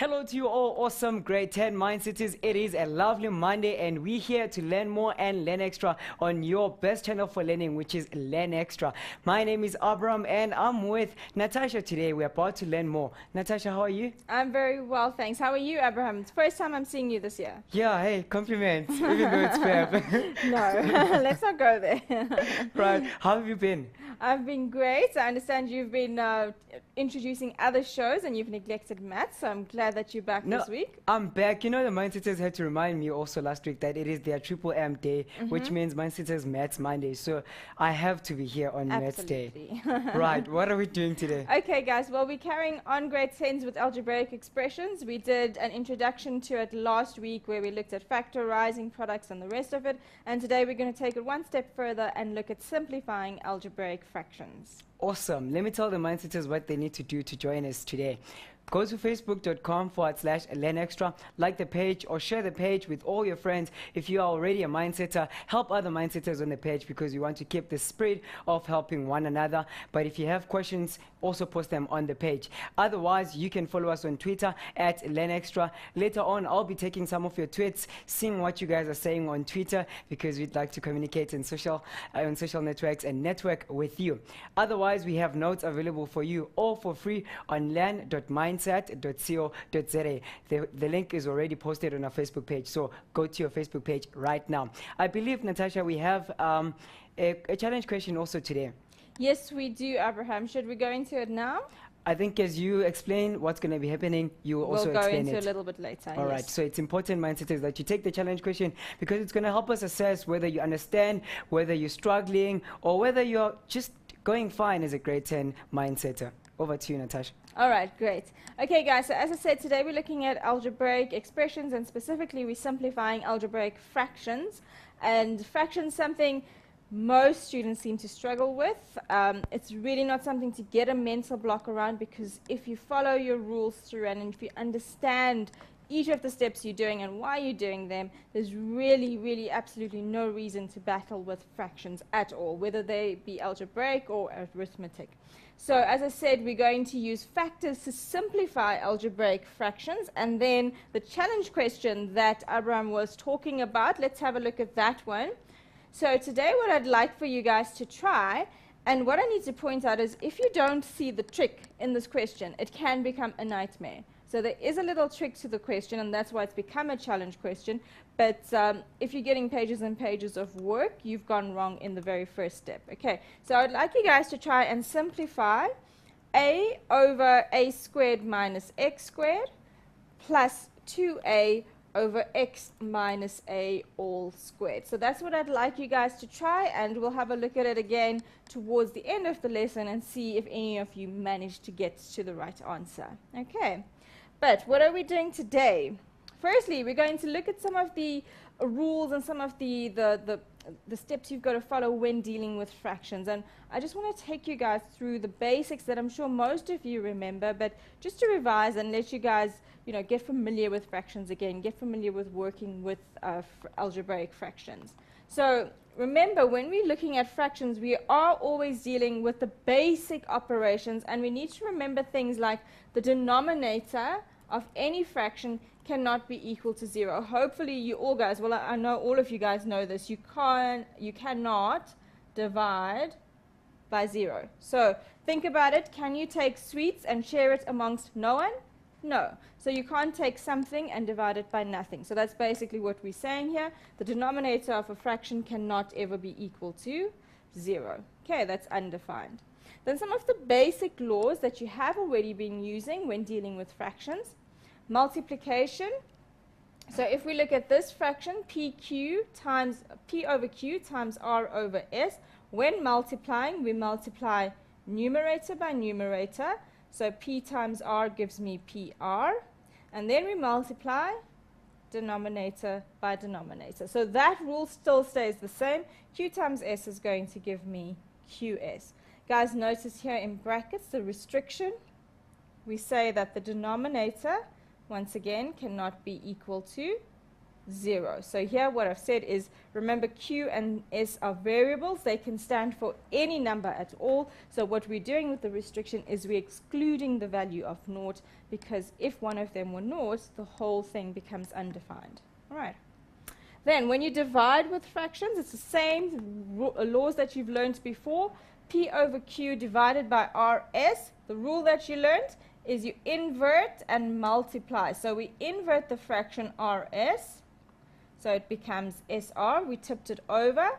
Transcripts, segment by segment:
Hello to you all awesome grade 10 Mindsetters. It is a lovely Monday and we're here to learn more and learn extra on your best channel for learning, which is Learn Extra. My name is Abram and I'm with Natasha today. We're about to learn more. Natasha, how are you? I'm very well, thanks. How are you, Abraham? It's the first time I'm seeing you this year. Yeah, hey, compliments, even though it's Feb. No, let's not go there. Right, how have you been? I've been great. I understand you've been introducing other shows and you've neglected maths, so I'm glad that you're back this week. I'm back. You know, the Mindsetters had to remind me also last week that it is their Triple M day, which means Mindsetters Maths Monday. So I have to be here on Maths Day. Right, what are we doing today? Okay, guys, well, we're carrying on grade 10s with algebraic expressions. We did an introduction to it last week where we looked at factorizing products and the rest of it. And today we're going to take it one step further and look at simplifying algebraic fractions. Awesome. Let me tell the Mindsetters what they need to do to join us today. Go to facebook.com/learnextra, like the page or share the page with all your friends. If you are already a Mindsetter, help other Mindsetters on the page because we want to keep the spirit of helping one another. But if you have questions, also post them on the page. Otherwise, you can follow us on Twitter at LearnExtra. Later on, I'll be taking some of your tweets, seeing what you guys are saying on Twitter because we'd like to communicate on social networks and network with you. Otherwise, we have notes available for you all for free on learn.mindset.co.za. The link is already posted on our Facebook page, so go to your Facebook page right now. I believe, Natasha, we have a challenge question also today. Yes, we do, Abraham. Should we go into it now? I think as you explain what's going to be happening, you will also explain it. We'll go into a little bit later. All right, so it's important, Mindsetters, that you take the challenge question because it's going to help us assess whether you understand, whether you're struggling, or whether you're just going fine as a grade 10 Mindsetter. Over to you, Natasha. All right, great. Okay, guys, so as I said, today we're looking at algebraic expressions, and specifically we're simplifying algebraic fractions. And fractions, something most students seem to struggle with. It's really not something to get a mental block around because if you follow your rules through and if you understand each of the steps you're doing and why you're doing them, there's really absolutely no reason to battle with fractions at all, whether they be algebraic or arithmetic. So as I said, we're going to use factors to simplify algebraic fractions, and then the challenge question that Abraham was talking about, let's have a look at that one. So today what I'd like for you guys to try, and what I need to point out is if you don't see the trick in this question, it can become a nightmare. So there is a little trick to the question, and that's why it's become a challenge question. But if you're getting pages and pages of work, you've gone wrong in the very first step. Okay, so I'd like you guys to try and simplify a over a squared minus x squared plus 2a over x minus a all squared. So that's what I'd like you guys to try, and we'll have a look at it again towards the end of the lesson and see if any of you managed to get to the right answer. Okay. But what are we doing today? Firstly, we're going to look at some of the rules and some of the steps you've got to follow when dealing with fractions. And I just want to take you guys through the basics that I'm sure most of you remember, but just to revise and let you guys, you know, get familiar with fractions again, get familiar with working with algebraic fractions. So remember, when we're looking at fractions, we are always dealing with the basic operations, and we need to remember things like the denominator of any fraction cannot be equal to 0. Hopefully you all guys, well, I know all of you guys know this, you cannot divide by 0. So think about it. Can you take sweets and share it amongst no one? No. So you can't take something and divide it by nothing. So that's basically what we're saying here. The denominator of a fraction cannot ever be equal to 0. Okay, that's undefined. Then some of the basic laws that you have already been using when dealing with fractions. Multiplication. So if we look at this fraction, p over q times r over s, when multiplying, we multiply numerator by numerator. So p times r gives me pr. And then we multiply denominator by denominator. So that rule still stays the same. Q times s is going to give me qs. Guys, notice here in brackets the restriction. We say that the denominator, once again, cannot be equal to 0. So here what I've said is, remember Q and S are variables. They can stand for any number at all. So what we're doing with the restriction is we're excluding the value of 0, because if one of them were 0, the whole thing becomes undefined. All right. Then when you divide with fractions, it's the same laws that you've learned before. P over Q divided by RS. The rule that you learned is you invert and multiply. So we invert the fraction RS. So it becomes SR. We tipped it over.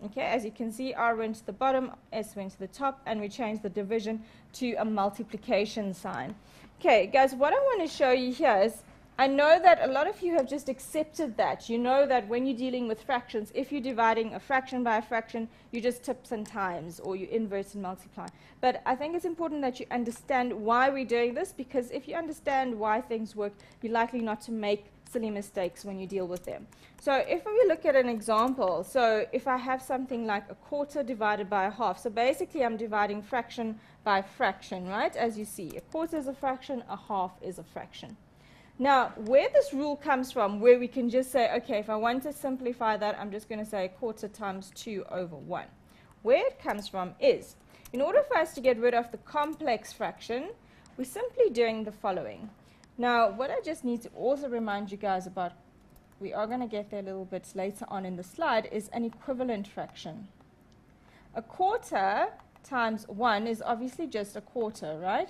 Okay, as you can see, R went to the bottom, S went to the top, and we changed the division to a multiplication sign. Okay, guys, what I want to show you here is, I know that a lot of you have just accepted that. You know that when you're dealing with fractions, if you're dividing a fraction by a fraction, you just tip and times, or you invert and multiply. But I think it's important that you understand why we're doing this, because if you understand why things work, you're likely not to make silly mistakes when you deal with them. So if we look at an example, so if I have something like a quarter divided by a half, so basically I'm dividing fraction by fraction, right? As you see, a quarter is a fraction, a half is a fraction. Now, where this rule comes from, where we can just say, okay, if I want to simplify that, I'm just going to say a quarter times 2 over 1. Where it comes from is, in order for us to get rid of the complex fraction, we're simply doing the following. Now, what I just need to also remind you guys about, we are going to get there a little bit later on in the slide, is an equivalent fraction. A quarter times 1 is obviously just a quarter, right?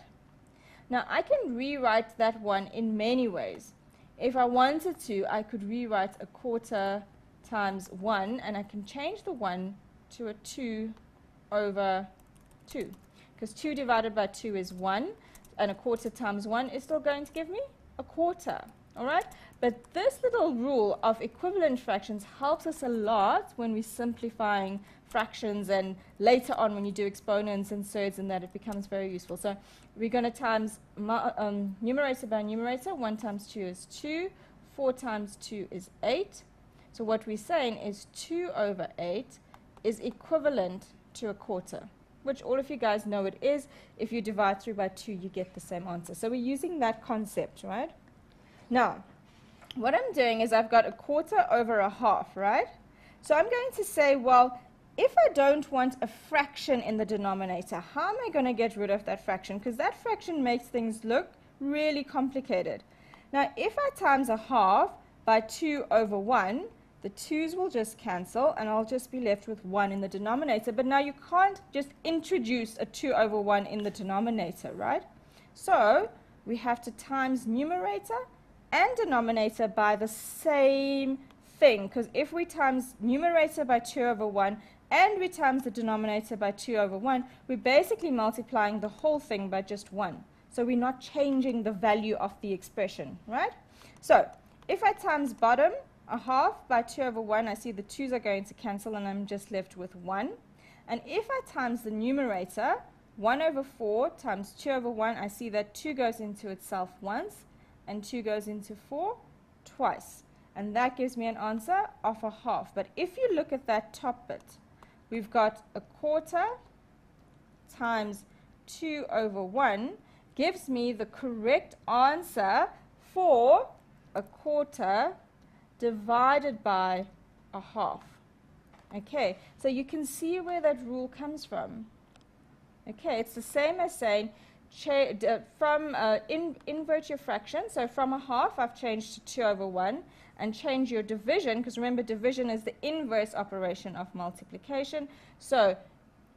Now, I can rewrite that one in many ways. If I wanted to, I could rewrite a quarter times 1, and I can change the 1 to a 2 over 2. Because 2 divided by 2 is 1, and a quarter times 1 is still going to give me a quarter. All right? But this little rule of equivalent fractions helps us a lot when we're simplifying fractions, and later on when you do exponents and surds and that, it becomes very useful. So we're going to times numerator by numerator. 1 times 2 is 2. 4 times 2 is 8. So what we're saying is 2 over 8 is equivalent to a quarter, which all of you guys know it is. If you divide through by 2, you get the same answer. So we're using that concept, right? Now, what I'm doing is I've got a quarter over a half, right? So I'm going to say, well, if I don't want a fraction in the denominator, how am I going to get rid of that fraction? Because that fraction makes things look really complicated. Now, if I times a half by 2 over 1, the 2's will just cancel, and I'll just be left with 1 in the denominator. But now you can't just introduce a 2 over 1 in the denominator, right? So we have to times numerator and denominator by the same thing. Because if we times numerator by 2 over 1 and we times the denominator by 2 over 1, we're basically multiplying the whole thing by just 1. So we're not changing the value of the expression, right? So if I times bottom a half by 2 over 1, I see the 2's are going to cancel, and I'm just left with 1. And if I times the numerator, 1 over 4 times 2 over 1, I see that 2 goes into itself once, and 2 goes into 4 twice. And that gives me an answer of a half. But if you look at that top bit, we've got a quarter times 2 over 1 gives me the correct answer for a quarter divided by a half. Okay, so you can see where that rule comes from. Okay, it's the same as saying invert your fraction. So from a half, I've changed to 2 over 1, and change your division, because remember, division is the inverse operation of multiplication. So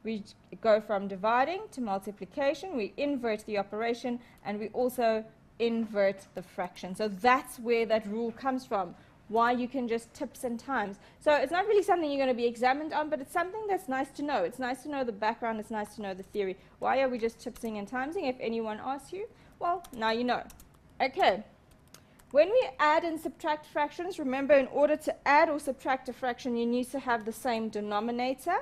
we go from dividing to multiplication, we invert the operation, and we also invert the fraction. So that's where that rule comes from, why you can just tips and times. So it's not really something you're going to be examined on, but it's something that's nice to know. It's nice to know the background, it's nice to know the theory. Why are we just tipsing and timesing? If anyone asks you, well, now you know. Okay. When we add and subtract fractions, remember, in order to add or subtract a fraction, you need to have the same denominator.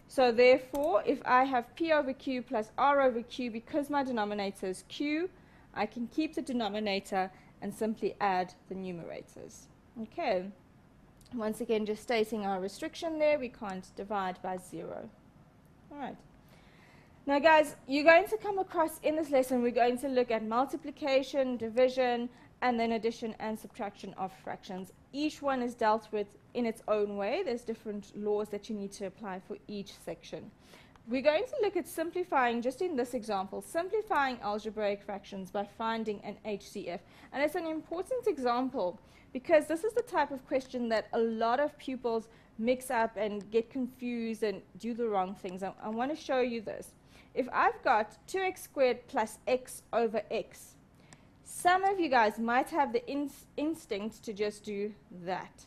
So therefore, if I have P over Q plus R over Q, because my denominator is Q, I can keep the denominator and simply add the numerators. Okay. Once again, just stating our restriction there, we can't divide by 0. All right. Now, guys, you're going to come across in this lesson, we're going to look at multiplication, division, and then addition and subtraction of fractions. Each one is dealt with in its own way. There's different laws that you need to apply for each section. We're going to look at simplifying, just in this example, simplifying algebraic fractions by finding an HCF. And it's an important example because this is the type of question that a lot of pupils mix up and get confused and do the wrong things. I want to show you this. If I've got 2x squared plus x over x, some of you guys might have the instinct to just do that.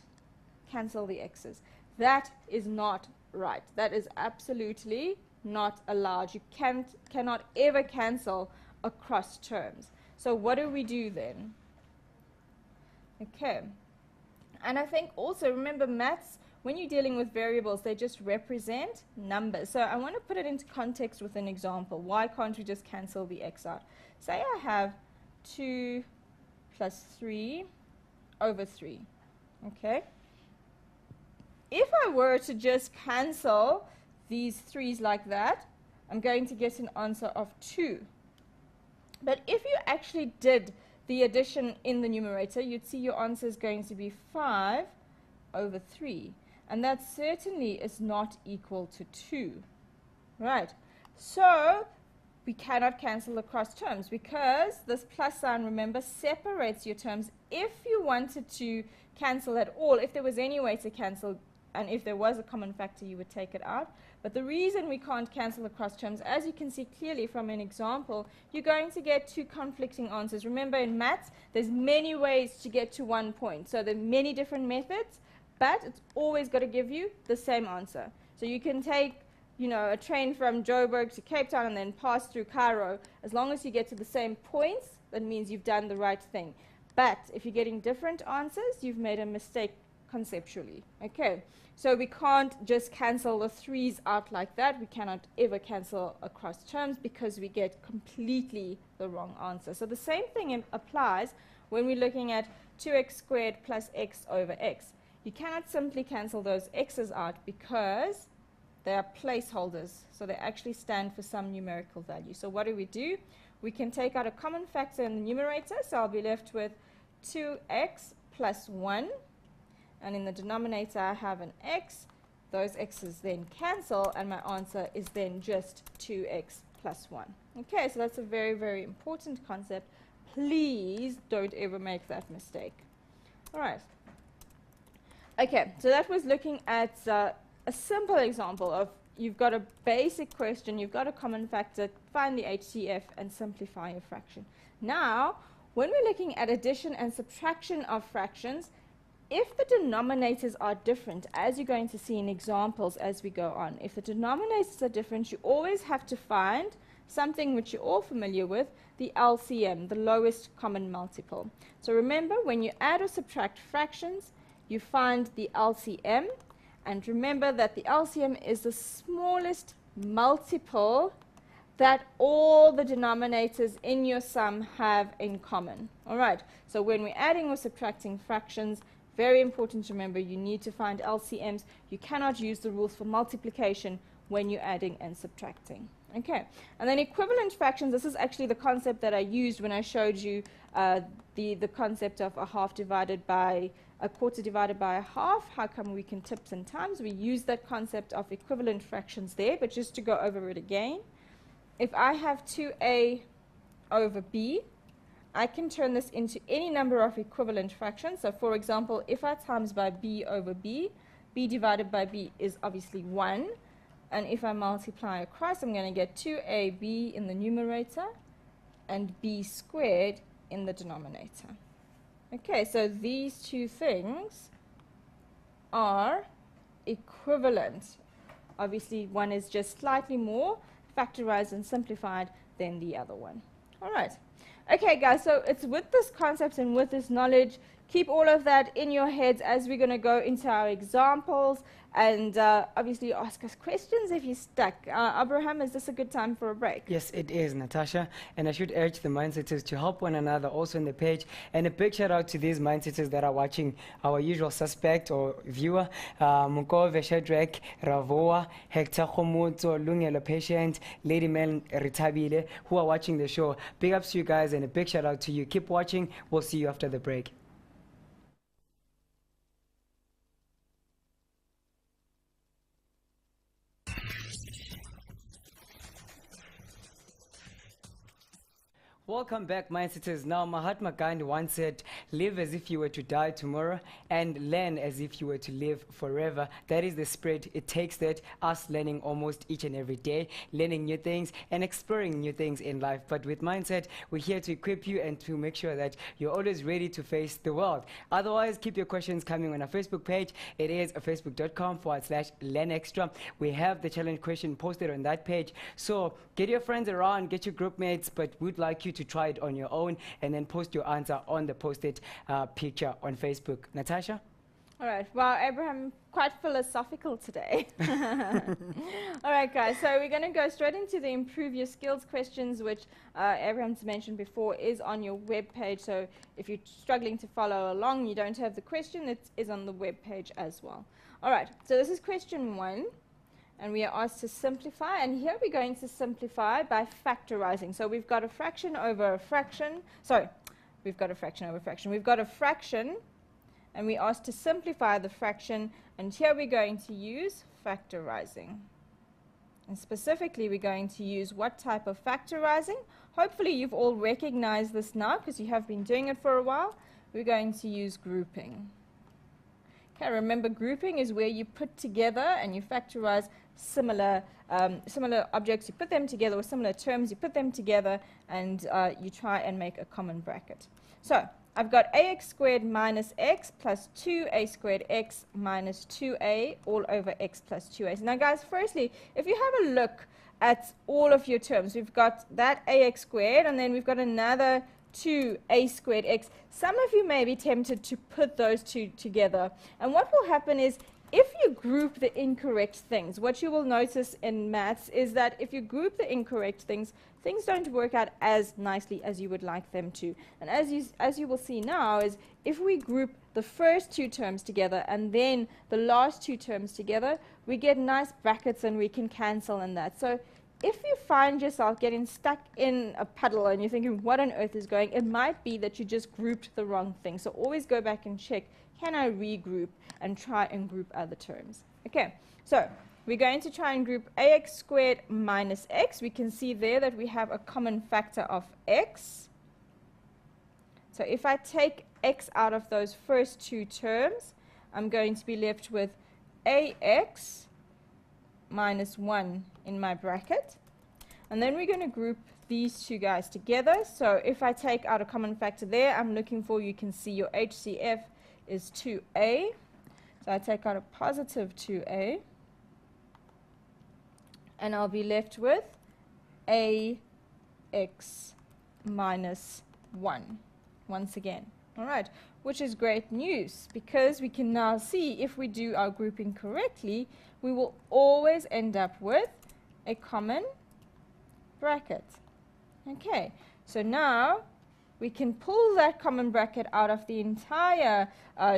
Cancel the x's. That is not right. That is absolutely not allowed. You cannot ever cancel across terms. So what do we do then? Okay. And I think also, remember maths, when you're dealing with variables, they just represent numbers. So I want to put it into context with an example. Why can't we just cancel the x out? Say I have 2 plus 3 over 3. Okay? If I were to just cancel these 3's like that, I'm going to get an answer of 2. But if you actually did the addition in the numerator, you'd see your answer is going to be 5 over 3. And that certainly is not equal to 2. Right. So we cannot cancel across terms because this plus sign, remember, separates your terms. If you wanted to cancel at all, if there was any way to cancel, and if there was a common factor, you would take it out. But the reason we can't cancel across terms, as you can see clearly from an example, you're going to get two conflicting answers. Remember, in maths, there's many ways to get to one point. So there are many different methods, but it's always got to give you the same answer. So you can take, a train from Joburg to Cape Town and then pass through Cairo. As long as you get to the same points, that means you've done the right thing. But if you're getting different answers, you've made a mistake conceptually. Okay, so we can't just cancel the 3's out like that. We cannot ever cancel across terms because we get completely the wrong answer. So the same thing applies when we're looking at 2x squared plus x over x. You cannot simply cancel those x's out because they are placeholders. So they actually stand for some numerical value. So what do? We can take out a common factor in the numerator. So I'll be left with 2x plus 1. And in the denominator, I have an x. Those x's then cancel, and my answer is then just 2x plus 1. Okay, so that's a very, very important concept. Please don't ever make that mistake. All right. Okay, so that was looking at a simple example of you've got a basic question, you've got a common factor, find the HCF, and simplify your fraction. Now, when we're looking at addition and subtraction of fractions, if the denominators are different, as you're going to see in examples as we go on, if the denominators are different, you always have to find something which you're all familiar with, the LCM, the lowest common multiple. So remember, when you add or subtract fractions, you find the LCM, and remember that the LCM is the smallest multiple that all the denominators in your sum have in common. All right, so when we're adding or subtracting fractions, very important to remember, you need to find LCMs. You cannot use the rules for multiplication when you're adding and subtracting. Okay, and then equivalent fractions, this is actually the concept that I used when I showed you the concept of a quarter divided by a half. How come we can tips and times? We use that concept of equivalent fractions there, but just to go over it again, if I have 2a over b, I can turn this into any number of equivalent fractions. So for example, if I times by b over b, b divided by b is obviously 1. And if I multiply across, I'm going to get 2ab in the numerator and b squared in the denominator. Okay, so these two things are equivalent. Obviously, one is just slightly more factorized and simplified than the other one. All right. Okay, guys, so it's with this concept and with this knowledge, keep all of that in your heads as we're going to go into our examples, and obviously ask us questions if you're stuck. Abraham, is this a good time for a break? Yes, it is, Natasha. And I should urge the mindsetters to help one another also on the page. And a big shout out to these mindsetters that are watching, our usual suspect or viewer, Mukove Shadrach, Ravoa, Hector Khomutso, Lungelo Patient, Lady Mel Ritabile, who are watching the show. Big ups to you guys and a big shout out to you. Keep watching. We'll see you after the break. Welcome back, Mindsetters. Now, Mahatma Gandhi once said, live as if you were to die tomorrow and learn as if you were to live forever. That is the spirit. It takes that, us learning almost each and every day, learning new things and exploring new things in life. But with Mindset, we're here to equip you and to make sure that you're always ready to face the world. Otherwise, keep your questions coming on our Facebook page. It is facebook.com/learnextra. We have the challenge question posted on that page. So get your friends around, get your group mates, but we'd like you to try it on your own and then post your answer on the posted picture on Facebook. Natasha? All right. Well, Abraham, quite philosophical today. All right, guys. So we're going to go straight into the Improve Your Skills questions, which Abraham's mentioned before is on your web page. So if you're struggling to follow along, you don't have the question, it is on the web page as well. All right. So this is question 1. And we are asked to simplify, and here we're going to simplify by factorizing. So we've got a fraction over a fraction. Sorry, we've got a fraction over a fraction. We've got a fraction, and we're asked to simplify the fraction, and here we're going to use factorizing. And specifically, we're going to use what type of factorizing? Hopefully you've all recognized this now, because you have been doing it for a while. We're going to use grouping. Okay, remember, grouping is where you put together and you factorize similar objects. You put them together, or similar terms, you put them together, and you try and make a common bracket. So I've got ax squared minus x plus 2a squared x minus 2a all over x plus 2a. So now, guys, firstly, if you have a look at all of your terms, we've got that ax squared, and then we've got another 2a squared x. Some of you may be tempted to put those two together, and what will happen is, if you group the incorrect things, what you will notice in maths is that if you group the incorrect things, things don't work out as nicely as you would like them to. And as you will see now, is if we group the first two terms together and then the last two terms together, we get nice brackets and we can cancel in that. So if you find yourself getting stuck in a puddle and you're thinking, what on earth is going, it might be that you just grouped the wrong thing. So always go back and check, can I regroup and try and group other terms? Okay, so we're going to try and group ax squared minus x. We can see there that we have a common factor of x. So if I take x out of those first two terms, I'm going to be left with ax minus 1 in my bracket. And then we're going to group these two guys together. So if I take out a common factor there, I'm looking for, you can see your HCF is 2a. So I take out a positive 2a. And I'll be left with ax minus 1 once again. All right, which is great news, because we can now see if we do our grouping correctly, we will always end up with a common bracket. Okay, so now we can pull that common bracket out of the entire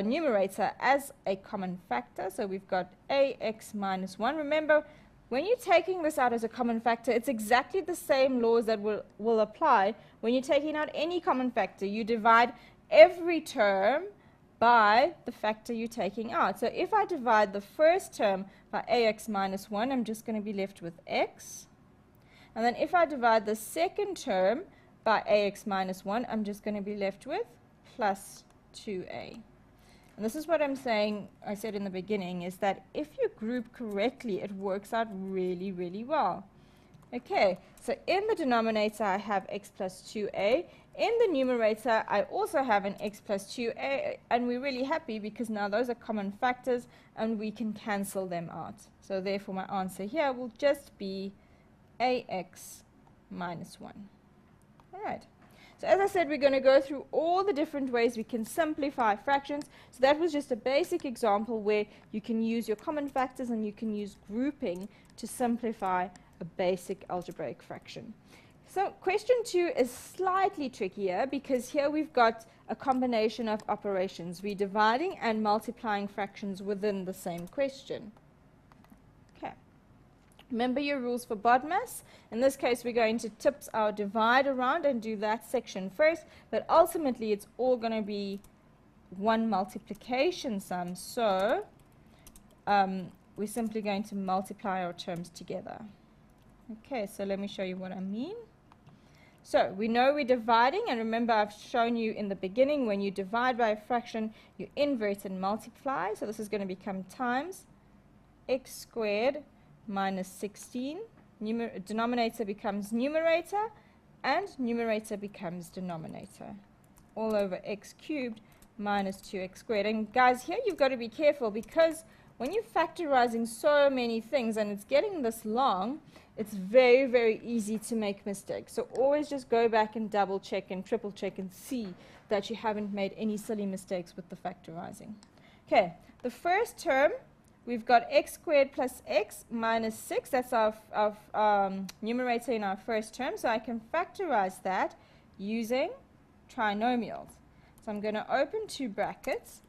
numerator as a common factor. So we've got ax minus 1. Remember, when you're taking this out as a common factor, it's exactly the same laws that will apply when you're taking out any common factor. You divide every term by the factor you're taking out. So if I divide the first term by ax minus 1, I'm just going to be left with x. And then if I divide the second term by ax minus 1, I'm just going to be left with plus 2a. And this is what I'm saying, I said in the beginning, is that if you group correctly, it works out really, really well. Okay, so in the denominator, I have x plus 2a. In the numerator, I also have an x plus 2a, and we're really happy because now those are common factors, and we can cancel them out. So therefore, my answer here will just be ax minus 1. All right. So as I said, we're going to go through all the different ways we can simplify fractions. So that was just a basic example where you can use your common factors and you can use grouping to simplify a basic algebraic fraction. So question 2 is slightly trickier because here we've got a combination of operations. We're dividing and multiplying fractions within the same question. Okay. Remember your rules for BODMAS. In this case, we're going to tip our divide around and do that section first, but ultimately it's all going to be one multiplication sum. So we're simply going to multiply our terms together. Okay, so let me show you what I mean. So we know we're dividing, and remember I've shown you in the beginning when you divide by a fraction, you invert and multiply. So this is going to become times x squared minus 16. Denominator becomes numerator, and numerator becomes denominator. All over x cubed minus 2x squared. And guys, here you've got to be careful because when you're factorizing so many things and it's getting this long, it's very, very easy to make mistakes. So always just go back and double check and triple check and see that you haven't made any silly mistakes with the factorizing. Okay, the first term, we've got x squared plus x minus 6. That's our numerator in our first term. So I can factorize that using trinomials. So I'm going to open two brackets.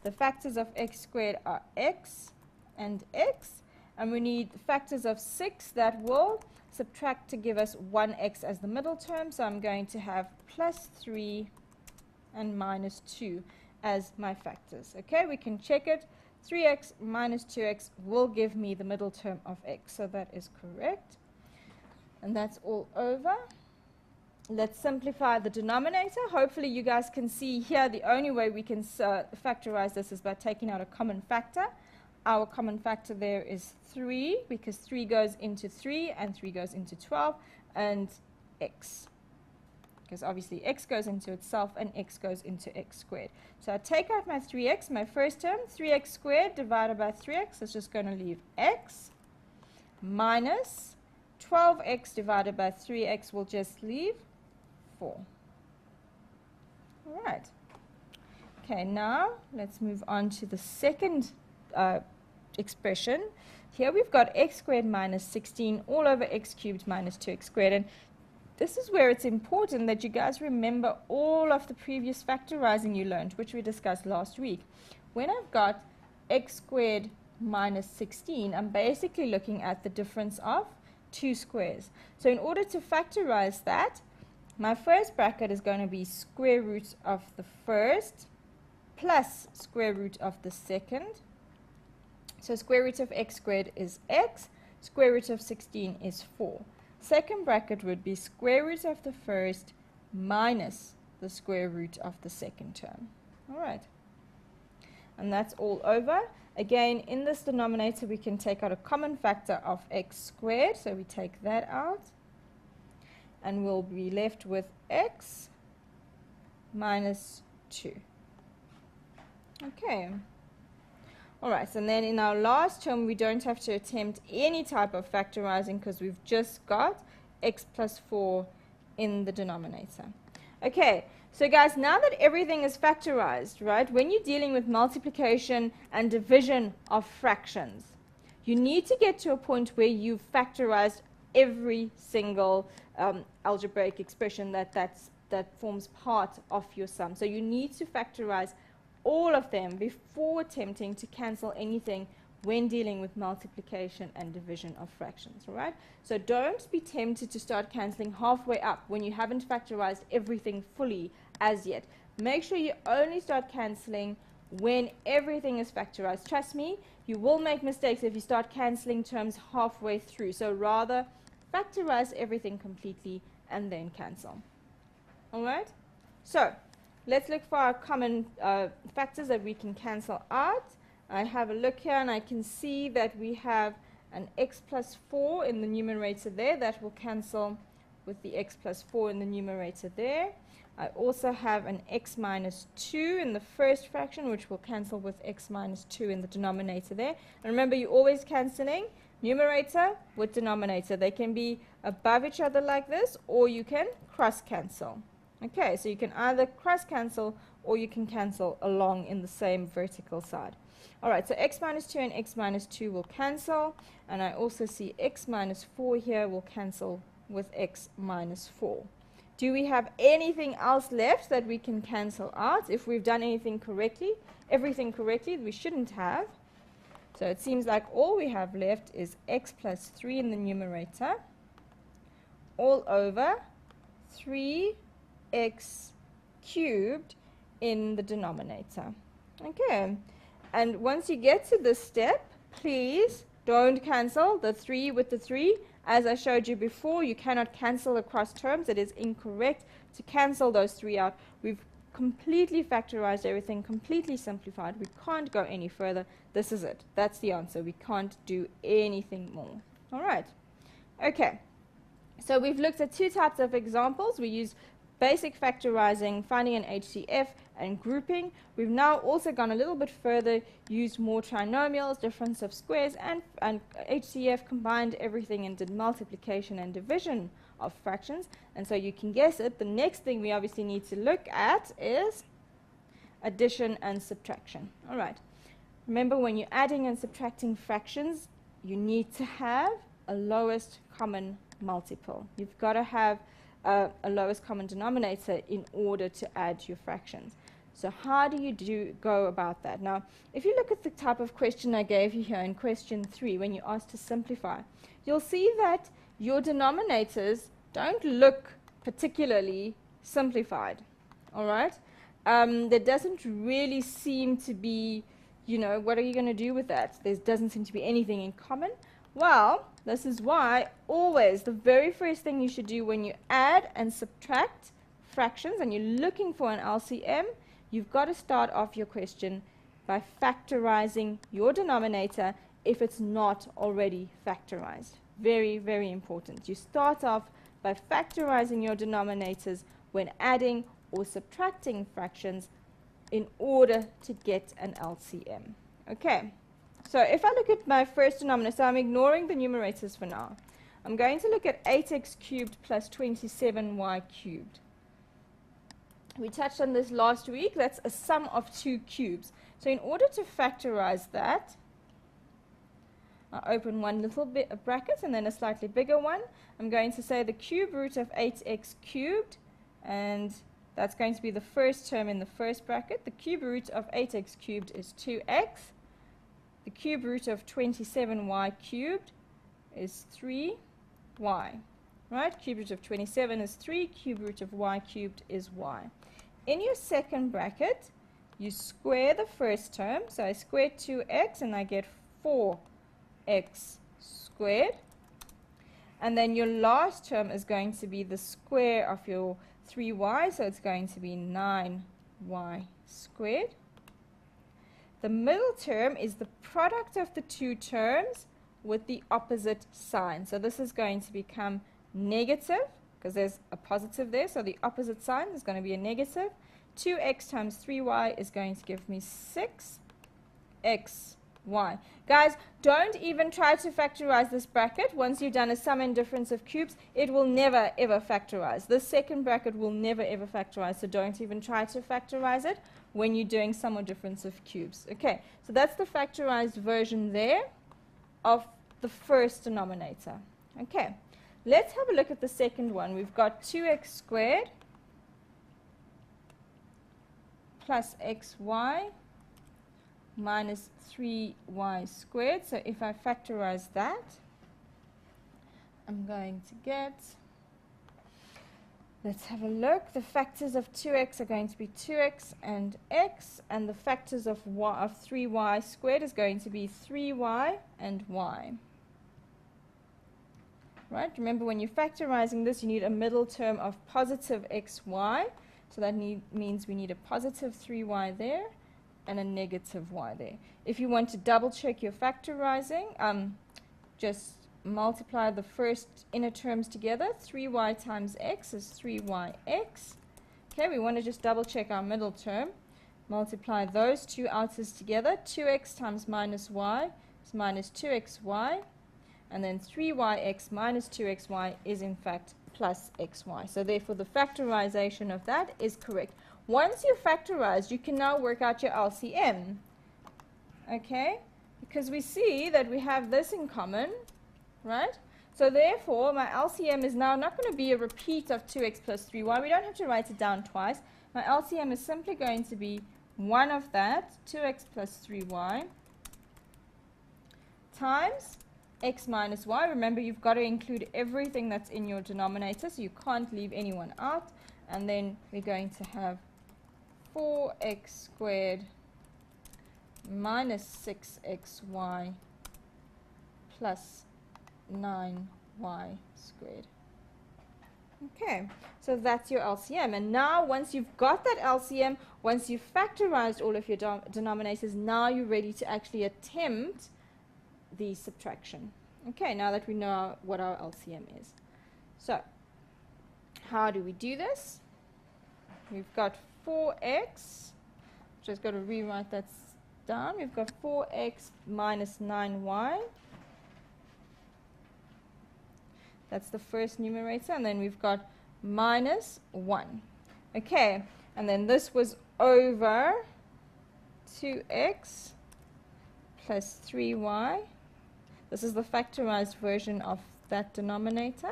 The factors of x squared are x and x. And we need factors of 6 that will subtract to give us 1x as the middle term. So I'm going to have plus 3 and minus 2 as my factors. Okay, we can check it. 3x minus 2x will give me the middle term of x. So that is correct. And that's all over. Let's simplify the denominator. Hopefully you guys can see here the only way we can factorize this is by taking out a common factor. Our common factor there is 3 because 3 goes into 3 and 3 goes into 12 and x. Because obviously x goes into itself and x goes into x squared. So I take out my 3x, my first term, 3x squared divided by 3x. It's just going to leave x minus 12x divided by 3x will just leave 4. All right. Okay, now let's move on to the second expression. Here we've got x squared minus 16 all over x cubed minus 2x squared. And this is where it's important that you guys remember all of the previous factorizing you learned, which we discussed last week. When I've got x squared minus 16, I'm basically looking at the difference of two squares. So in order to factorize that, my first bracket is going to be square root of the first plus square root of the second. So square root of x squared is x, square root of 16 is 4. Second bracket would be square root of the first minus the square root of the second term. All right. And that's all over. Again, in this denominator, we can take out a common factor of x squared. So we take that out. And we'll be left with x minus 2. Okay. All right, and then in our last term, we don't have to attempt any type of factorizing because we've just got x plus 4 in the denominator. Okay, so guys, now that everything is factorized, right, when you're dealing with multiplication and division of fractions, you need to get to a point where you've factorized every single algebraic expression that forms part of your sum. So you need to factorize all of them before attempting to cancel anything when dealing with multiplication and division of fractions, all right? So don't be tempted to start canceling halfway up when you haven't factorized everything fully as yet. Make sure you only start canceling when everything is factorized. Trust me, you will make mistakes if you start canceling terms halfway through. So rather factorize everything completely and then cancel. All right? So let's look for our common factors that we can cancel out. I have a look here and I can see that we have an x plus 4 in the numerator there. That will cancel with the x plus 4 in the numerator there. I also have an x minus 2 in the first fraction, which will cancel with x minus 2 in the denominator there. And remember, you're always cancelling numerator with denominator. They can be above each other like this, or you can cross cancel. Okay, so you can either cross cancel or you can cancel along in the same vertical side. All right, so x minus 2 and x minus 2 will cancel, and I also see x minus 4 here will cancel with x minus 4. Do we have anything else left that we can cancel out? If we've done everything correctly, we shouldn't have. So it seems like all we have left is x plus 3 in the numerator all over 3x cubed in the denominator. Okay, and once you get to this step, please don't cancel the 3 with the 3. As I showed you before, you cannot cancel across terms. It is incorrect to cancel those 3 out. We've completely factorized everything, completely simplified. We can't go any further. This is it. That's the answer. We can't do anything more. All right. Okay. So we've looked at 2 types of examples. We used basic factorizing, finding an HCF, and grouping. We've now also gone a little bit further, used more trinomials, difference of squares, and HCF, combined everything and did multiplication and division of fractions. And so you can guess it. The next thing we obviously need to look at is addition and subtraction. All right. Remember, when you're adding and subtracting fractions, you need to have a lowest common multiple. You've got to have a lowest common denominator in order to add your fractions. So how do you go about that? Now, if you look at the type of question I gave you here in question 3, when you're asked to simplify, you'll see that your denominators don't look particularly simplified. All right? There doesn't really seem to be, you know, what are you going to do with that? There doesn't seem to be anything in common. Well, this is why always the very first thing you should do when you add and subtract fractions and you're looking for an LCM, you've got to start off your question by factorizing your denominator if it's not already factorized. Very, very important. You start off by factorizing your denominators when adding or subtracting fractions in order to get an LCM. Okay. So if I look at my first denominator, so I'm ignoring the numerators for now. I'm going to look at 8x cubed plus 27y cubed. We touched on this last week. That's a sum of 2 cubes. So in order to factorize that, I open one little bit of bracket and then a slightly bigger one. I'm going to say the cube root of 8x cubed, and that's going to be the first term in the first bracket. The cube root of 8x cubed is 2x. The cube root of 27y cubed is 3y. Right? Cube root of 27 is 3. Cube root of y cubed is y. In your second bracket, you square the first term. So I square 2x and I get 4x squared. And then your last term is going to be the square of your 3y. So it's going to be 9y squared. The middle term is the product of the 2 terms with the opposite sign. So this is going to become negative because there's a positive there. So the opposite sign is going to be a negative. 2x times 3y is going to give me 6xy. Guys, don't even try to factorize this bracket. Once you've done a sum and difference of cubes, it will never ever factorize. This second bracket will never ever factorize. So don't even try to factorize it when you're doing sum or difference of cubes. Okay, so that's the factorized version there of the first denominator. Okay, let's have a look at the second one. We've got 2x squared plus xy minus 3y squared. So if I factorize that, I'm going to get, let's have a look. The factors of 2x are going to be 2x and x, and the factors of 3y squared is going to be 3y and y. Right? Remember, when you're factorizing this, you need a middle term of positive xy. So that means we need a positive 3y there and a negative y there. If you want to double check your factorizing, just multiply the first inner terms together. 3y times x is 3yx. Okay, we want to just double check our middle term. Multiply those two outers together. 2x times minus y is minus 2xy. And then 3yx minus 2xy is in fact plus xy. So therefore the factorization of that is correct. Once you've factorized, you can now work out your LCM. Okay? Because we see that we have this in common, right? So therefore, my LCM is now not going to be a repeat of 2x plus 3y. We don't have to write it down twice. My LCM is simply going to be 1 of that, 2x plus 3y, times x minus y. Remember, you've got to include everything that's in your denominator, so you can't leave anyone out. And then we're going to have 4x squared minus 6xy plus 9y squared. Okay, so that's your LCM. And now once you've got that LCM, once you've factorized all of your denominators, now you're ready to actually attempt the subtraction. Okay, now that we know what our LCM is. So, how do we do this? We've got 4x, just got to rewrite that down. We've got 4x minus 9y. That's the first numerator, and then we've got minus 1. Okay, and then this was over 2x plus 3y. This is the factorized version of that denominator.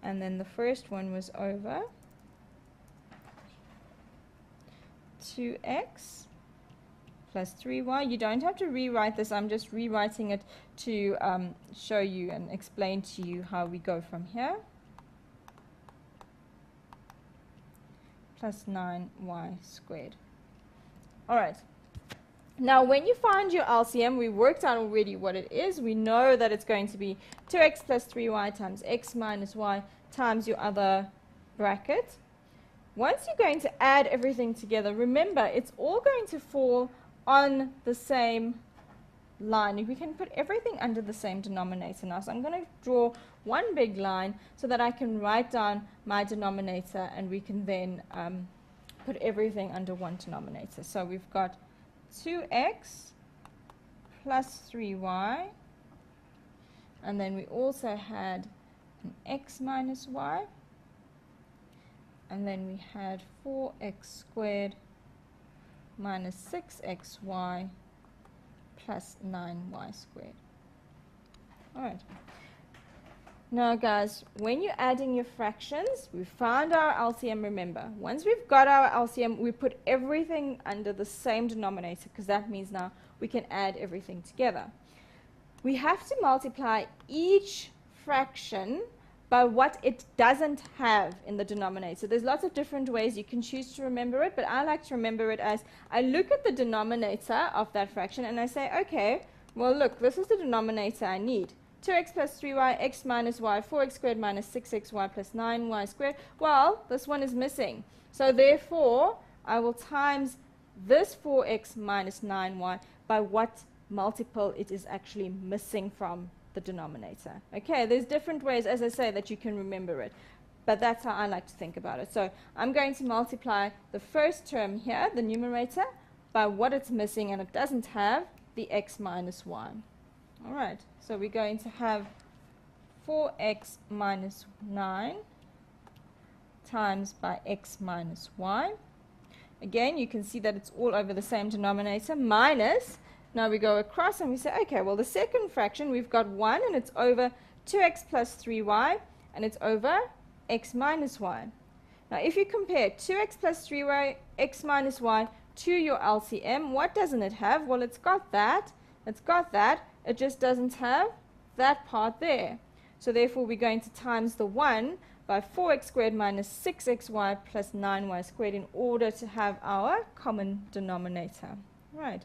And then the first one was over 2x plus 3y. You don't have to rewrite this. I'm just rewriting it to show you and explain to you how we go from here. Plus 9y squared. All right. Now, when you find your LCM, we worked out already what it is. We know that it's going to be 2x plus 3y times x minus y times your other bracket. Once you're going to add everything together, remember, it's all going to fall on the same line. We can put everything under the same denominator now. So I'm going to draw one big line so that I can write down my denominator, and we can then put everything under one denominator. So we've got 2x plus 3y, and then we also had an x minus y, and then we had 4x squared minus 6xy plus 9y squared. Alright. Now guys, when you're adding your fractions, we found our LCM, remember. Once we've got our LCM, we put everything under the same denominator, because that means now we can add everything together. We have to multiply each fraction by what it doesn't have in the denominator. There's lots of different ways you can choose to remember it, but I like to remember it as I look at the denominator of that fraction and I say, okay, well look, this is the denominator I need. 2x plus 3y, x minus y, 4x squared minus 6xy plus 9y squared. Well, this one is missing. So therefore, I will times this 4x minus 9y by what multiple it is actually missing from the denominator. Okay, there's different ways, as I say, that you can remember it. But that's how I like to think about it. So I'm going to multiply the first term here, the numerator, by what it's missing, and it doesn't have the x minus y. All right, so we're going to have 4x minus 9 times by x minus y. Again, you can see that it's all over the same denominator, minus. Now we go across and we say, okay, well, the second fraction, we've got 1, and it's over 2x plus 3y, and it's over x minus y. Now, if you compare 2x plus 3y, x minus y, to your LCM, what doesn't it have? Well, it's got that. It's got that. It just doesn't have that part there. So therefore, we're going to times the 1 by 4x squared minus 6xy plus 9y squared in order to have our common denominator. Right.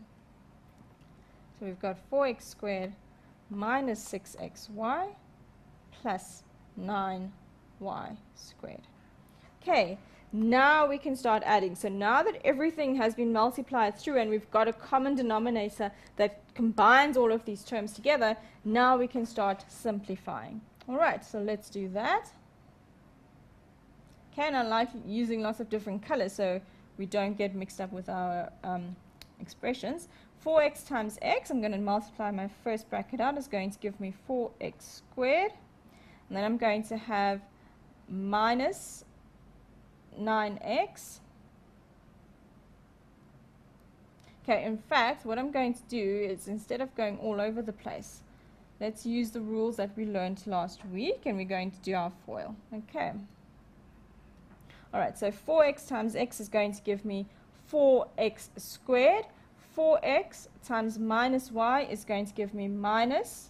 So we've got 4x squared minus 6xy plus 9y squared. Okay, now we can start adding. So now that everything has been multiplied through and we've got a common denominator that combines all of these terms together, now we can start simplifying. All right, so let's do that. Okay, and I like using lots of different colors so we don't get mixed up with our expressions. 4x times x, I'm going to multiply my first bracket out, is going to give me 4x squared. And then I'm going to have minus 9x. Okay, in fact, what I'm going to do is, instead of going all over the place, let's use the rules that we learned last week, and we're going to do our FOIL. Okay. All right, so 4x times x is going to give me 4x squared. 4x times minus y is going to give me minus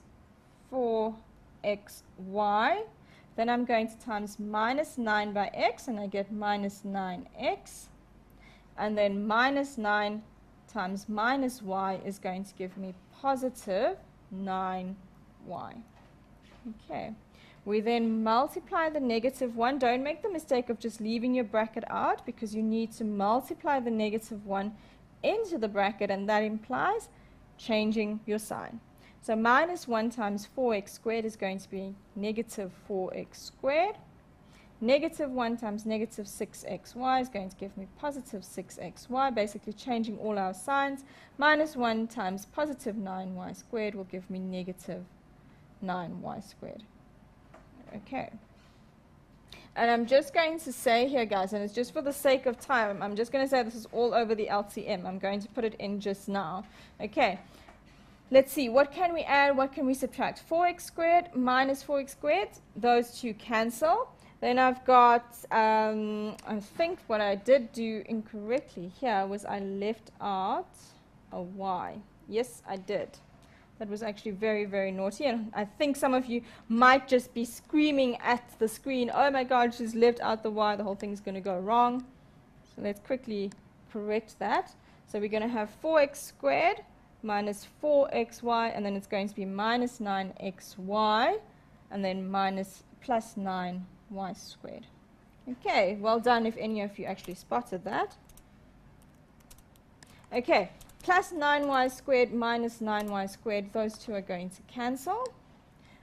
4xy. Then I'm going to times minus 9 by x, and I get minus 9x. And then minus 9 times minus y is going to give me positive 9y. Okay. We then multiply the negative 1. Don't make the mistake of just leaving your bracket out, because you need to multiply the negative 1 into the bracket, and that implies changing your sign. So minus 1 times 4x squared is going to be negative 4x squared. Negative 1 times negative 6xy is going to give me positive 6xy, basically changing all our signs. Minus 1 times positive 9y squared will give me negative 9y squared. Okay. And I'm just going to say here, guys, and it's just for the sake of time, I'm just going to say this is all over the LCM. I'm going to put it in just now. Okay. Let's see, what can we add, what can we subtract? 4x squared minus 4x squared, those two cancel. Then I've got, I think what I did do incorrectly here was I left out a y. Yes, I did. That was actually very, very naughty. And I think some of you might just be screaming at the screen, oh my God, she's left out the y, the whole thing's going to go wrong. So let's quickly correct that. So we're going to have 4x squared minus 4xy, and then it's going to be minus 9xy, and then minus plus 9y squared. Okay, well done if any of you actually spotted that. Okay, plus 9y squared minus 9y squared, those two are going to cancel.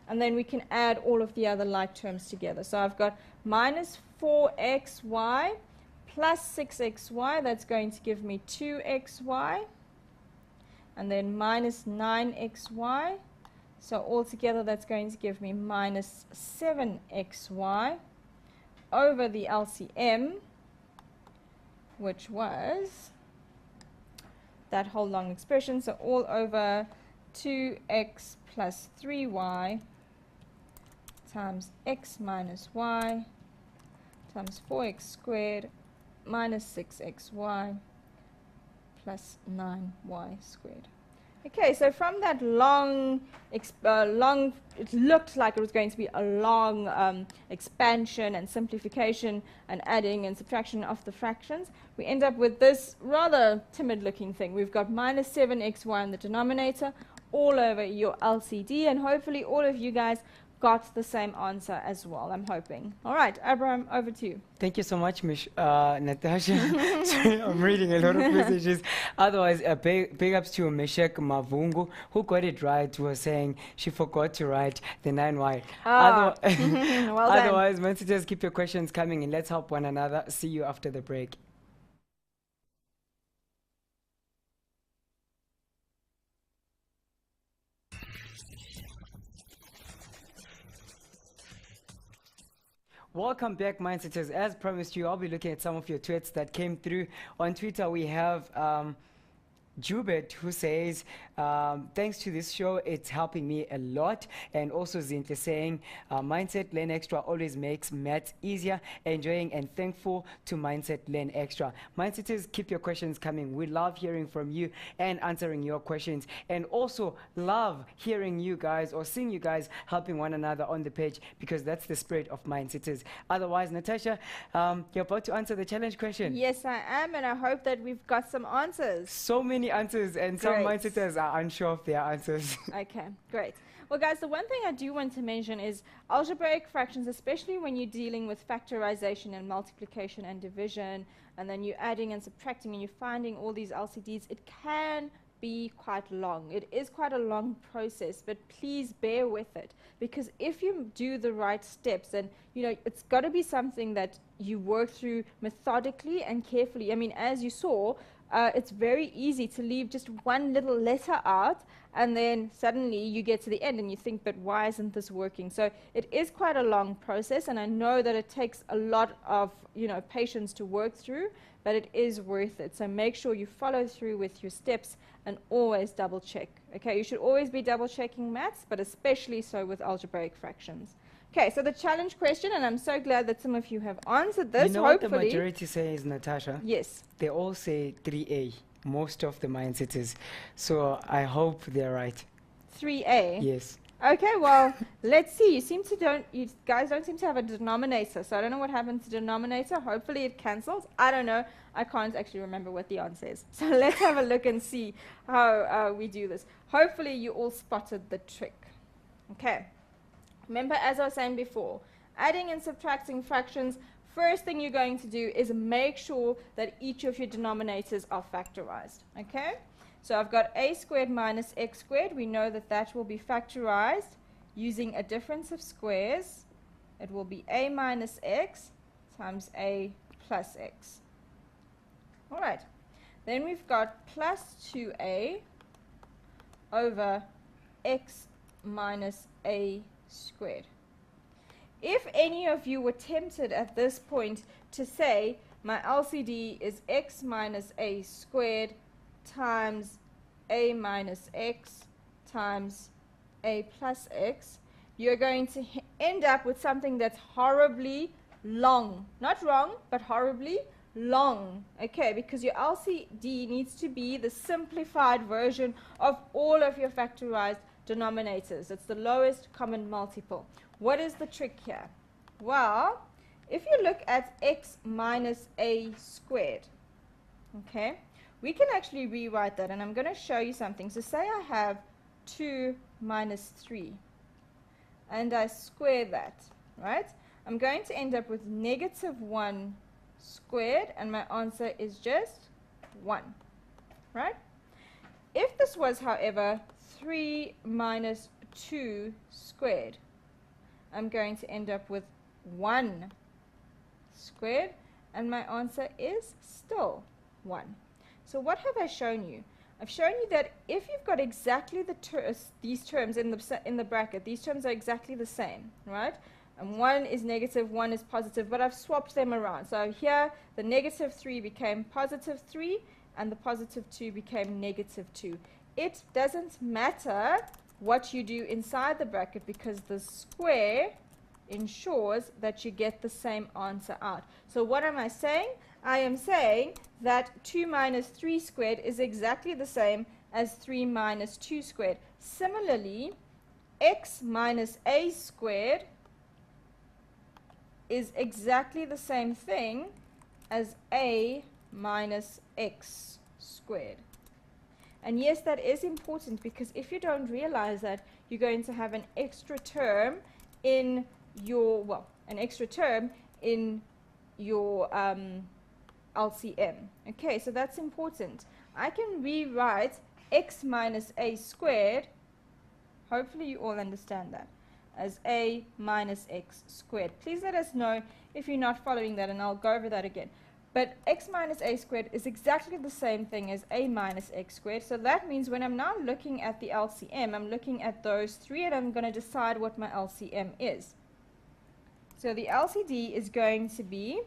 And then we can add all of the other like terms together. So I've got minus 4xy plus 6xy, that's going to give me 2xy. And then minus 9xy. So altogether that's going to give me minus 7xy over the LCM, which was that whole long expression. So all over 2x plus 3y times x minus y times 4x squared minus 6xy plus 9y squared. Okay, so from that long, it looked like it was going to be a long expansion and simplification and adding and subtraction of the fractions, we end up with this rather timid-looking thing. We've got minus 7xy in the denominator all over your LCD, and hopefully all of you guys got the same answer as well, I'm hoping. All right, Abraham, over to you. Thank you so much, Natasha. Sorry, I'm reading a lot of messages. Otherwise, big ups to Meshek Mavungu, who got it right, who was saying she forgot to write the 9y. Well done. Otherwise, messages, keep your questions coming in. Let's help one another. See you after the break. Welcome back, Mindsetters. As promised you, I'll be looking at some of your tweets that came through. On Twitter, we have Jubert, who says, thanks to this show, it's helping me a lot. And also Zintle saying, Mindset Learn Extra always makes maths easier. Enjoying and thankful to Mindset Learn Extra. Mindsetters, keep your questions coming. We love hearing from you and answering your questions. And also love hearing you guys or seeing you guys helping one another on the page, because that's the spirit of Mindsetters. Otherwise, Natasha, you're about to answer the challenge question. Yes, I am, and I hope that we've got some answers. So many answers, and some Mindsetters are unsure of their answers. Okay, great. Well, guys, the one thing I do want to mention is algebraic fractions, especially when you're dealing with factorization and multiplication and division, and then you're adding and subtracting and you're finding all these LCDs, it can be quite long. It is quite a long process, but please bear with it, because if you do the right steps, then it's got to be something that you work through methodically and carefully. I mean, as you saw, it's very easy to leave just one little letter out, and then suddenly you get to the end and you think, but why isn't this working? So it is quite a long process, and I know that it takes a lot of patience to work through, but it is worth it. So make sure you follow through with your steps and always double check. Okay, you should always be double checking maths, but especially so with algebraic fractions. Okay, so the challenge question, and I'm so glad that some of you have answered this. You know what the majority says, Natasha? Yes. They all say 3A, most of the mindsetters. So I hope they're right. 3A? Yes. Okay, well, let's see. You guys don't seem to have a denominator, so I don't know what happened to denominator. Hopefully it cancels. I don't know. I can't actually remember what the answer is. So let's have a look and see how we do this. Hopefully you all spotted the trick. Okay. Remember, as I was saying before, adding and subtracting fractions, first thing you're going to do is make sure that each of your denominators are factorized. Okay? So I've got a squared minus x squared. We know that that will be factorized using a difference of squares. It will be a minus x times a plus x. All right. Then we've got plus 2a over x minus a squared. If any of you were tempted at this point to say my LCD is x minus a squared times a minus x times a plus x, you're going to end up with something that's horribly long. Not wrong, but horribly long. Okay, because your LCD needs to be the simplified version of all of your factorized denominators. It's the lowest common multiple. What is the trick here? Well, if you look at x minus a squared, okay, we can actually rewrite that, and I'm going to show you something. So say I have 2 minus 3, and I square that, right? I'm going to end up with negative 1 squared, and my answer is just 1, right? If this was, however, 3 minus 2 squared, I'm going to end up with 1 squared, and my answer is still 1. So what have I shown you? I've shown you that if you've got exactly these terms in the bracket, these terms are exactly the same, right? And one is negative, one is positive, but I've swapped them around. So here, the negative 3 became positive 3, and the positive 2 became negative 2. It doesn't matter what you do inside the bracket, because the square ensures that you get the same answer out. So what am I saying? I am saying that 2 minus 3 squared is exactly the same as 3 minus 2 squared. Similarly, x minus a squared is exactly the same thing as a minus x squared. And yes, that is important, because if you don't realize that, you're going to have an extra term in your, LCM. Okay, so that's important. I can rewrite x minus a squared, hopefully you all understand that, as a minus x squared. Please let us know if you're not following that, and I'll go over that again. But x minus a squared is exactly the same thing as a minus x squared. So that means when I'm now looking at the LCM, I'm looking at those three, and I'm going to decide what my LCM is. So the LCD is going to be,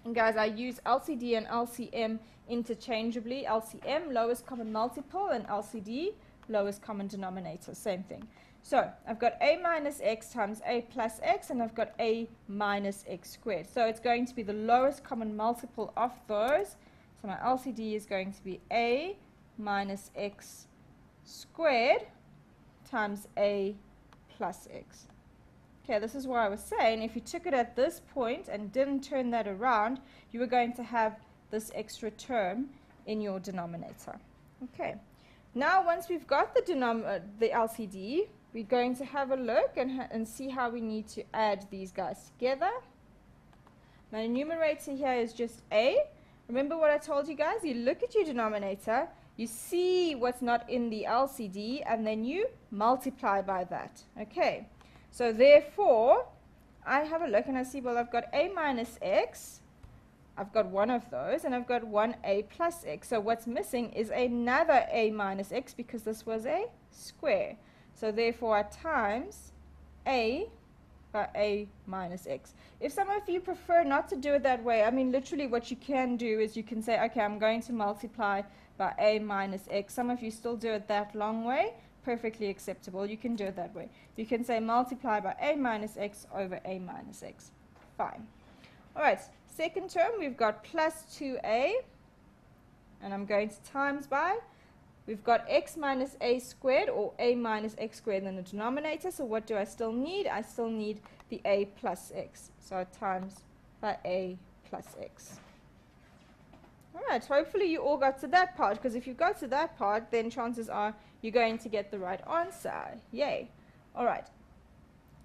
and guys, I use LCD and LCM interchangeably. LCM, lowest common multiple, and LCD, lowest common denominator, same thing. So I've got a minus x times a plus x, and I've got a minus x squared. So it's going to be the lowest common multiple of those. So my LCD is going to be a minus x squared times a plus x. Okay, this is why I was saying if you took it at this point and didn't turn that around, you were going to have this extra term in your denominator. Okay, now once we've got the LCD, we're going to have a look and see how we need to add these guys together. My numerator here is just a. Remember what I told you guys? You look at your denominator, you see what's not in the LCD, and then you multiply by that. Okay, so therefore, I have a look and I see, well, I've got a minus x I've got one of those, and I've got 1a plus x. So what's missing is another a minus x, because this was a square. So therefore I times a by a minus x. If some of you prefer not to do it that way, I mean literally what you can do is you can say, okay, I'm going to multiply by a minus x. Some of you still do it that long way. Perfectly acceptable. You can do it that way. You can say multiply by a minus x over a minus x. Fine. All right, second term, we've got plus 2a, and I'm going to times by. We've got x minus a squared, or a minus x squared in the denominator. So what do I still need? I still need the a plus x. So I times by a plus x. All right, hopefully you all got to that part, because if you got to that part, then chances are you're going to get the right answer. Yay. All right,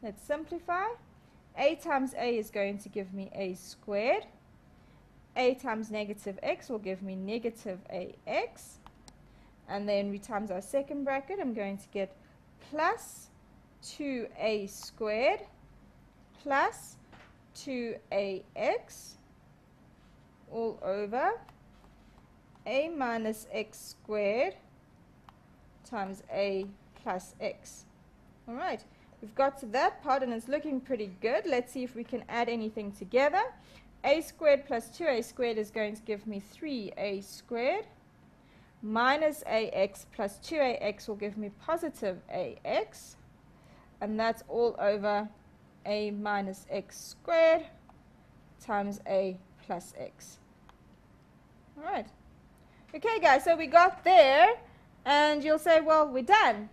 let's simplify. A times a is going to give me a squared. A times negative x will give me negative ax. And then we times our second bracket. I'm going to get plus 2a squared plus 2ax all over a minus x squared times a plus x. All right, we've got to that part and it's looking pretty good. Let's see if we can add anything together. A squared plus 2a squared is going to give me 3a squared. Minus ax plus 2ax will give me positive ax. And that's all over a minus x squared times a plus x. All right. Okay, guys, so we got there. And you'll say, well, we're done.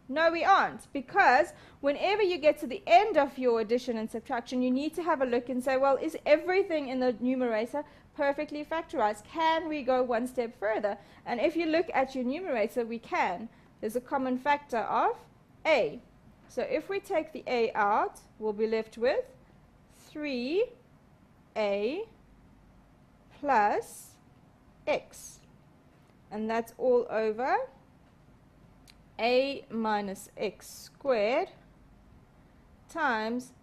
No, we aren't, because whenever you get to the end of your addition and subtraction, you need to have a look and say, well, is everything in the numerator perfectly factorized? Can we go one step further? And if you look at your numerator, we can. There's a common factor of a. So if we take the a out, we'll be left with 3a plus x. And that's all over a minus x squared times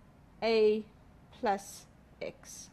a plus x.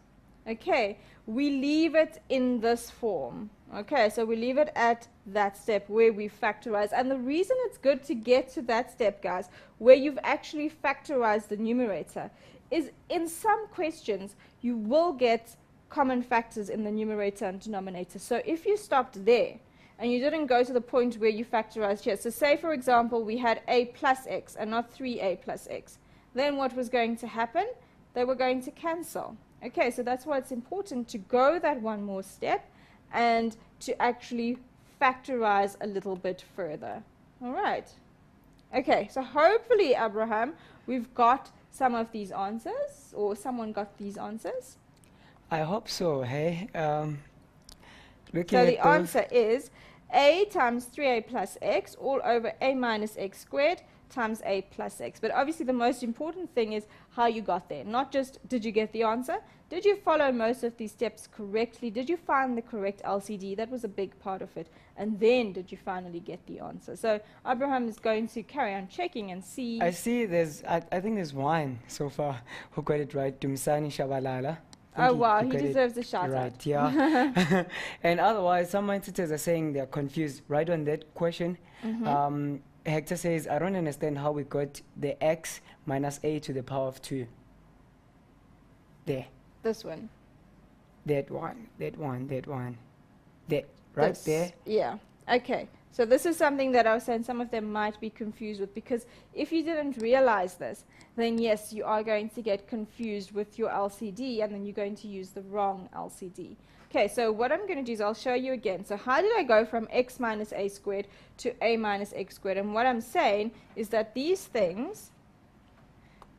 Okay, we leave it in this form. Okay, so we leave it at that step where we factorize. And the reason it's good to get to that step, guys, where you've actually factorized the numerator, is in some questions you will get common factors in the numerator and denominator. So if you stopped there, and you didn't go to the point where you factorized here. So say, for example, we had a plus x and not 3a plus x. Then what was going to happen? They were going to cancel. Okay, so that's why it's important to go that one more step and to actually factorize a little bit further. All right. Okay, so hopefully, Abraham, we've got some of these answers, or someone got these answers. I hope so, hey? So the answer is a times 3a plus x all over a minus x squared times a plus x. But obviously the most important thing is how you got there. Not just did you get the answer, did you follow most of these steps correctly? Did you find the correct LCD? That was a big part of it. And then did you finally get the answer? So Abraham is going to carry on checking and see. I see I think there's one so far who got it right. Dumisani Shabalala. Oh wow, he deserves a shout right, out. Yeah. And otherwise, some mindsetters are saying they're confused. Right on that question, Hector says, I don't understand how we got the x minus a to the power of 2. There. This one. That one. That. Right this. there. Yeah. Okay. So this is something that I was saying some of them might be confused with, because if you didn't realize this, then yes, you are going to get confused with your LCD, and then you're going to use the wrong LCD. Okay, so what I'm going to do is I'll show you again. So how did I go from x minus a squared to a minus x squared? And what I'm saying is that these things,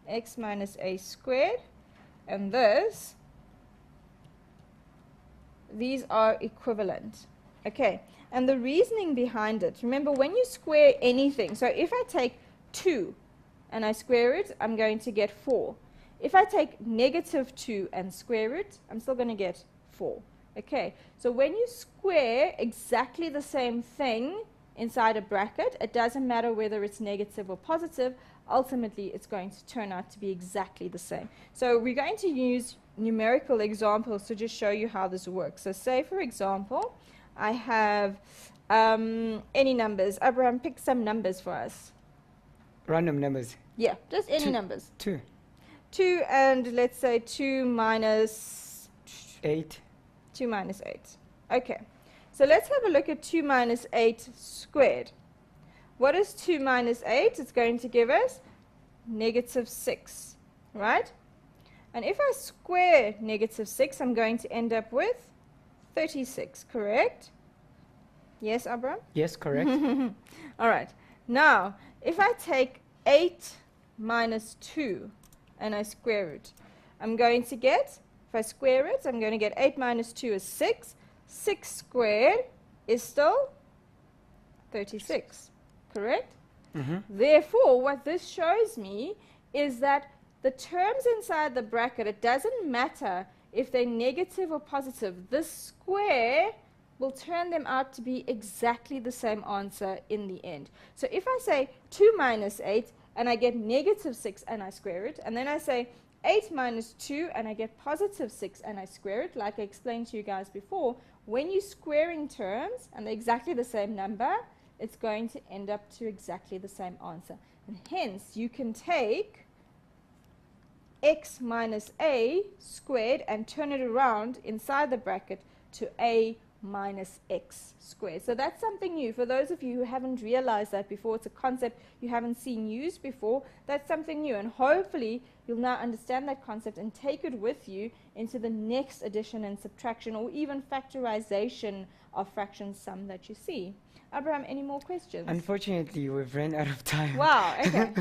x minus a squared and this, these are equivalent. Okay. And the reasoning behind it, remember when you square anything, so if I take 2 and I square it, I'm going to get 4. If I take negative 2 and square it, I'm still going to get 4. Okay, so when you square exactly the same thing inside a bracket. It doesn't matter whether it's negative or positive. Ultimately, it's going to turn out to be exactly the same. So we're going to use numerical examples to just show you how this works. So say, for example, I have any numbers. Abraham, pick some numbers for us. Random numbers. Yeah, just any numbers. 2. 2 and let's say 2 minus 8. 2 minus 8. Okay, so let's have a look at 2 minus 8 squared. What is 2 minus 8? It's going to give us negative 6, right? And if I square negative 6, I'm going to end up with 36, correct? Yes, Abraham? Yes, correct. All right. Now, if I take 8 minus 2 and I square it, I'm going to get, if I square it, I'm going to get 8 minus 2 is 6. 6 squared is still 36, correct? Therefore, what this shows me is that the terms inside the bracket, it doesn't matter if they're negative or positive. This square will turn them out to be exactly the same answer in the end. So if I say 2 minus 8 and I get negative 6 and I square it, and then I say 8 minus 2 and I get positive 6 and I square it, like I explained to you guys before, when you're squaring terms and they're exactly the same number, it's going to end up to exactly the same answer. And hence, you can take x minus a squared and turn it around inside the bracket to a minus x squared. So that's something new. For those of you who haven't realized that before, it's a concept you haven't seen used before, that's something new. And hopefully, you'll now understand that concept and take it with you into the next addition and subtraction or even factorization of fraction sum that you see. Abraham, any more questions? Unfortunately, we've run out of time. Wow, okay.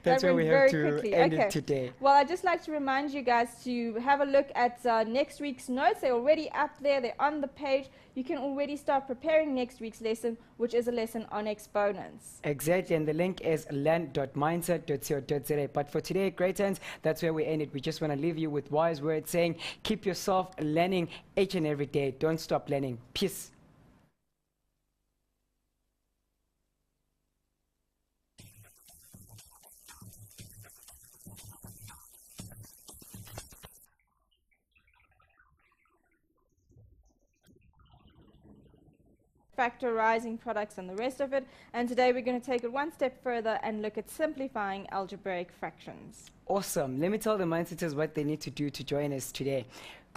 That's where we have to quickly. end Okay. it today. Well, I'd just like to remind you guys to have a look at next week's notes. They're already up there. They're on the page. You can already start preparing next week's lesson, which is a lesson on exponents. Exactly, and the link is learn.mindset.co.za. But for today, great hands, that's where we end it. We just want to leave you with wise words saying, keep yourself learning each and every day. Don't stop learning. Peace. Factorizing products and the rest of it. And today we're going to take it one step further and look at simplifying algebraic fractions. Awesome. Let me tell the mindsetters what they need to do to join us today.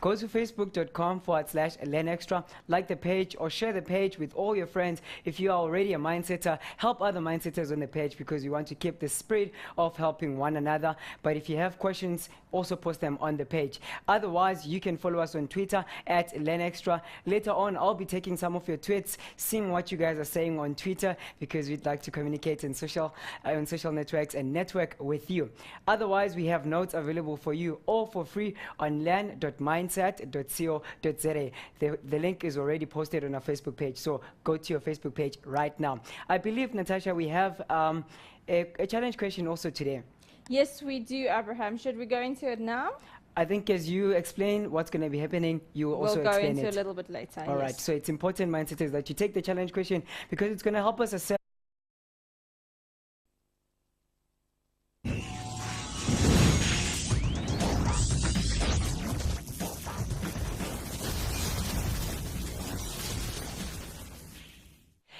Go to facebook.com/learnextra, like the page or share the page with all your friends. If you are already a mindsetter, help other mindsetters on the page because we want to keep the spirit of helping one another. But if you have questions, also post them on the page. Otherwise, you can follow us on Twitter @learnextra. Later on, I'll be taking some of your tweets, seeing what you guys are saying on Twitter because we'd like to communicate on social networks and network with you. Otherwise, we have notes available for you all for free on learn.mindset.co.za. The link is already posted on our Facebook page, so go to your Facebook page right now. I believe, Natasha, we have a challenge question also today. Yes, we do, Abraham. Should we go into it now? I think as you explain what's going to be happening, you will also explain it. We'll go into a little bit later. All right, so it's important, mindsetters, that you take the challenge question because it's going to help us assess.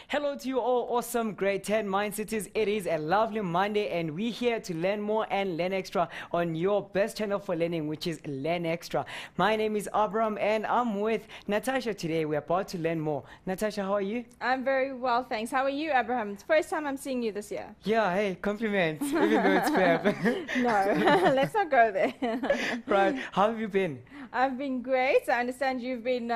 Hello to you all awesome grade 10 mindsetters. It is a lovely Monday and we're here to learn more and learn extra on your best channel for learning, which is Learn Extra. My name is Abram and I'm with Natasha today. We're about to learn more. Natasha, how are you? I'm very well, thanks. How are you, Abraham? It's the first time I'm seeing you this year. Yeah, hey, compliments, even though it's Feb. No, let's not go there. Right, how have you been? I've been great. I understand you've been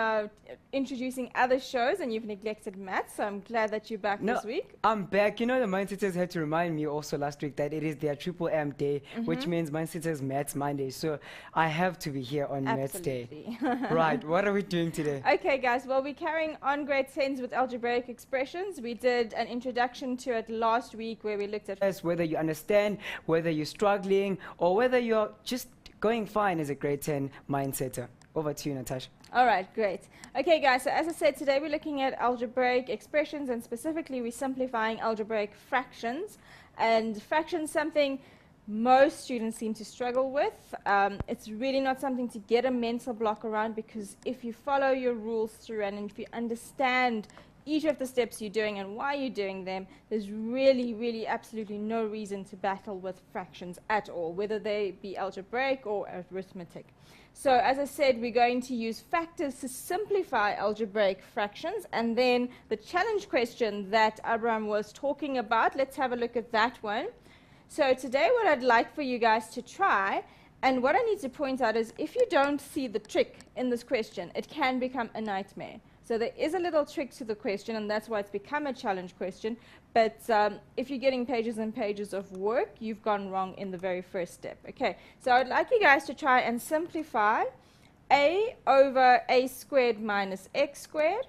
introducing other shows and you've neglected maths, so I'm glad that you're back this week. I'm back. You know, the mindsetters had to remind me also last week that it is their Triple M day, which means mindsetters Maths Monday. So I have to be here on Maths Day. Right, what are we doing today? Okay, guys, well, we're carrying on grade 10s with algebraic expressions. We did an introduction to it last week where we looked at whether you understand, whether you're struggling, or whether you're just going fine as a grade 10 mindsetter. Over to you, Natasha. All right, great. Okay, guys, so as I said, today we're looking at algebraic expressions, and specifically we're simplifying algebraic fractions. And fractions, something most students seem to struggle with. It's really not something to get a mental block around, because if you follow your rules through and if you understand each of the steps you're doing and why you're doing them, there's really absolutely no reason to battle with fractions at all, whether they be algebraic or arithmetic. So as I said, we're going to use factors to simplify algebraic fractions, and then the challenge question that Abraham was talking about, let's have a look at that one. So today what I'd like for you guys to try, and what I need to point out is, if you don't see the trick in this question, it can become a nightmare. So there is a little trick to the question, and that's why it's become a challenge question. But if you're getting pages and pages of work, you've gone wrong in the very first step. Okay, so I'd like you guys to try and simplify a over a squared minus x squared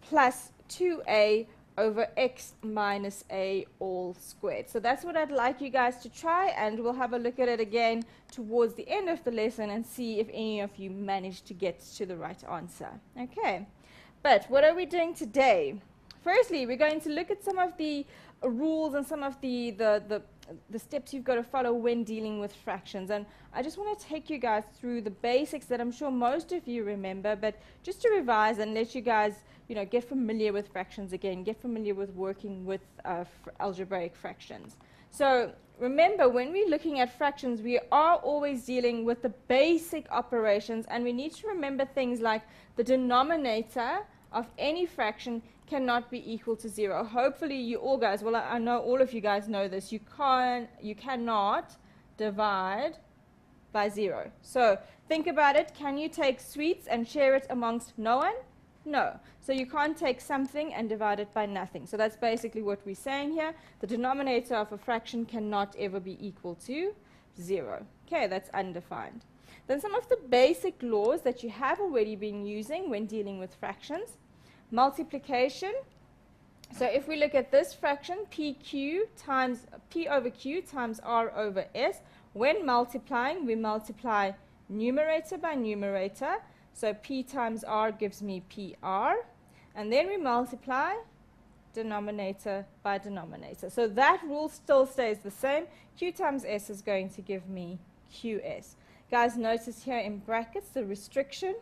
plus 2a over x minus a all squared. So that's what I'd like you guys to try, and we'll have a look at it again towards the end of the lesson and see if any of you managed to get to the right answer. Okay. But what are we doing today? Firstly, we're going to look at some of the rules and some of the steps you've got to follow when dealing with fractions. And I just want to take you guys through the basics that I'm sure most of you remember, but just to revise and let you guys, get familiar with fractions again, get familiar with working with algebraic fractions. So remember, when we're looking at fractions, we are always dealing with the basic operations, and we need to remember things like the denominator of any fraction cannot be equal to 0. Hopefully you all guys, well, I know all of you guys know this, you cannot divide by 0. So think about it. Can you take sweets and share it amongst no one? No. So you can't take something and divide it by nothing. So that's basically what we're saying here. The denominator of a fraction cannot ever be equal to 0. Okay, that's undefined. Then some of the basic laws that you have already been using when dealing with fractions. Multiplication. So if we look at this fraction, p over q times r over s, when multiplying, we multiply numerator by numerator. So p times r gives me pr. And then we multiply denominator by denominator. So that rule still stays the same. Q times s is going to give me qs. Guys, notice here in brackets the restriction.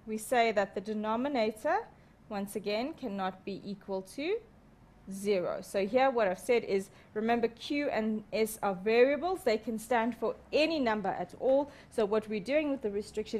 We say that the denominator, once again, cannot be equal to 0. So here what I've said is, remember, q and s are variables. They can stand for any number at all. So what we're doing with the restriction